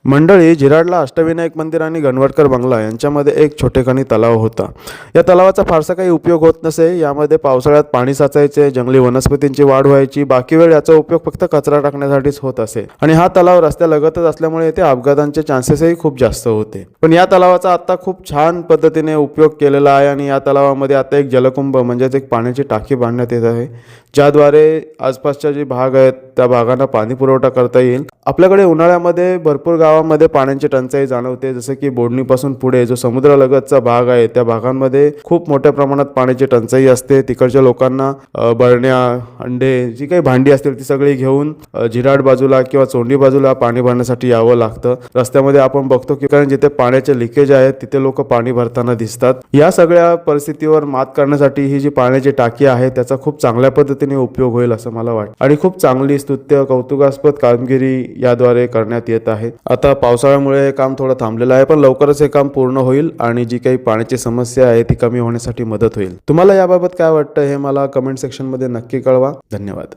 मंडळी, झिराडला अष्टविनायक मंदिर आणि गणवटकर बंगला यांच्यामध्ये एक छोटेखानी तलाव होता। या तलावाचा फारसा काही उपयोग होत नसे। यामध्ये पावसाळ्यात पाणी साचायचे, जंगली वनस्पतींची वाढ व्हायची, बाकी वेळ याचा उपयोग फक्त कचरा टाकण्यासाठीच होत असे। आणि हा तलाव रस्त्यालगतच असल्यामुळे येथे अपघातांचे चान्सेसही खूप जास्त होते। पण या तलावाचा आता खूप छान पद्धतीने उपयोग केलेला आहे आणि या तलावामध्ये आता एक जलकुंभ म्हणजेच एक पाण्याची टाकी बांधण्यात येत आहे, ज्याद्वारे आसपासच्या जे भाग आहेत त्या भागांना पाणी पुरवठा करता येईल। आपल्याकडे उन्हाळ्यामध्ये भरपूर गावांमध्ये पाण्याची टंचाई जाणवते, जसं की बोडणीपासून पुढे जो समुद्रालगतचा भाग आहे त्या भागांमध्ये खूप मोठ्या प्रमाणात पाण्याची टंचाई असते। तिकडच्या लोकांना बरण्या, अंडे, जी काही भांडी असतील ती सगळी घेऊन झिराड बाजूला किंवा चोंडी बाजूला पाणी भरण्यासाठी यावं लागतं। रस्त्यामध्ये आपण बघतो की कारण जिथे पाण्याचे लिकेज आहेत तिथे लोक पाणी भरताना दिसतात। या सगळ्या परिस्थितीवर मात करण्यासाठी ही जी पाण्याची टाकी आहे त्याचा खूप चांगल्या पद्धतीने उपयोग होईल असं मला वाटतं आणि खूप चांगली स्तुत्य कौतुकास्पद कामगिरी याद्वारे करण्यात येत आहे। आता पावसाळ्यामुळे हे काम थोडं थांबलेलं आहे, पण लवकरच हे काम पूर्ण होईल आणि जी काही पाण्याची समस्या आहे ती कमी होण्यासाठी मदत होईल। तुम्हाला याबाबत काय वाटतं हे मला कमेंट सेक्शन मध्ये नक्की कळवा। धन्यवाद।